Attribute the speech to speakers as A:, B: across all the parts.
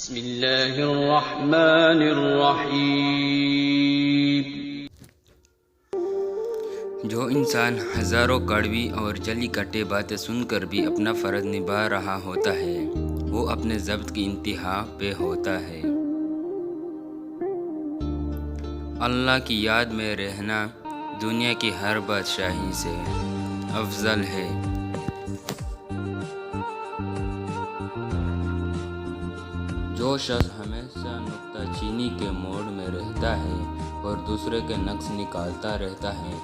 A: بسم اللہ الرحمن الرحیم۔
B: جو انسان ہزاروں کڑوی اور جلی کٹے باتیں سن کر بھی اپنا فرض نبھا رہا ہوتا ہے وہ اپنے ضبط کی انتہا پہ ہوتا ہے۔ اللہ کی یاد میں رہنا دنیا کی ہر بادشاہی سے افضل ہے۔ جو شخص ہمیشہ نکتہ چینی کے موڈ میں رہتا ہے اور دوسرے کے نقص نکالتا رہتا ہے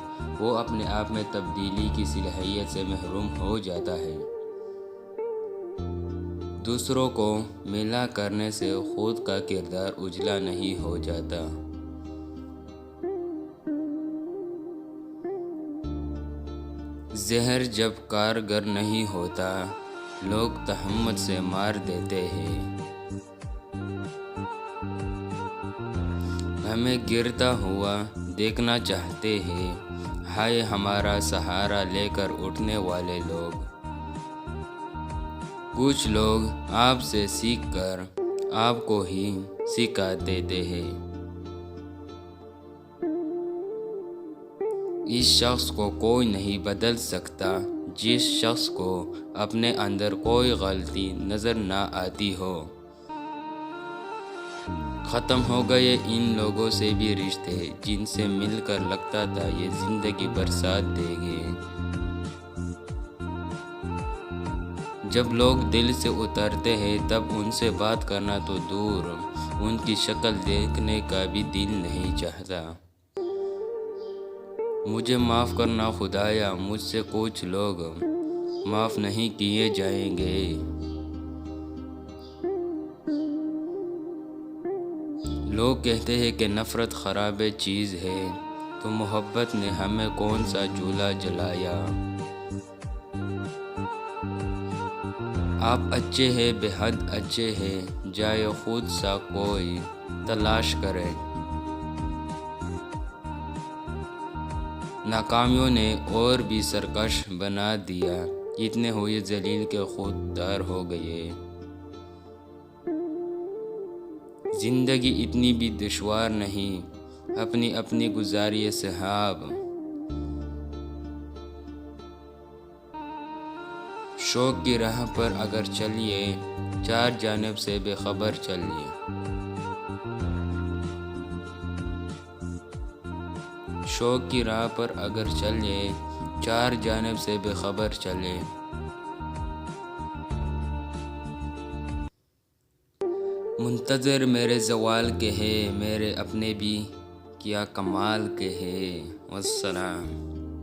B: وہ اپنے آپ میں تبدیلی کی صلاحیت سے محروم ہو جاتا ہے۔ دوسروں کو میلا کرنے سے خود کا کردار اجلا نہیں ہو جاتا۔ زہر جب کارگر نہیں ہوتا لوگ تہمت سے مار دیتے ہیں۔ ہمیں گرتا ہوا دیکھنا چاہتے ہیں، ہائے ہمارا سہارا لے کر اٹھنے والے لوگ۔ کچھ لوگ آپ سے سیکھ کر آپ کو ہی سکھا دیتے ہیں۔ اس شخص کو کوئی نہیں بدل سکتا جس شخص کو اپنے اندر کوئی غلطی نظر نہ آتی ہو۔ ختم ہو گئے ان لوگوں سے بھی رشتے جن سے مل کر لگتا تھا یہ زندگی برسات دے گے۔ جب لوگ دل سے اترتے ہیں تب ان سے بات کرنا تو دور ان کی شکل دیکھنے کا بھی دل نہیں چاہتا۔ مجھے معاف کرنا خدایا، مجھ سے کچھ لوگ معاف نہیں کیے جائیں گے۔ لوگ کہتے ہیں کہ نفرت خراب چیز ہے تو محبت نے ہمیں کون سا چولہا جلایا۔ آپ اچھے ہیں، بے حد اچھے ہیں، جائے خود سا کوئی تلاش کرے۔ ناکامیوں نے اور بھی سرکش بنا دیا، اتنے ہوئے ذلیل کے خود دار ہو گئے۔ زندگی اتنی بھی دشوار نہیں، اپنی اپنی گزاریے صحاب۔ شوق کی راہ پر اگر چلیے چار جانب سے بے خبر چلیے۔ شوق کی راہ پر اگر چلیے چار جانب سے بے خبر چلے۔ منتظر میرے زوال کے ہے، میرے اپنے بھی کیا کمال کے ہے۔ والسلام۔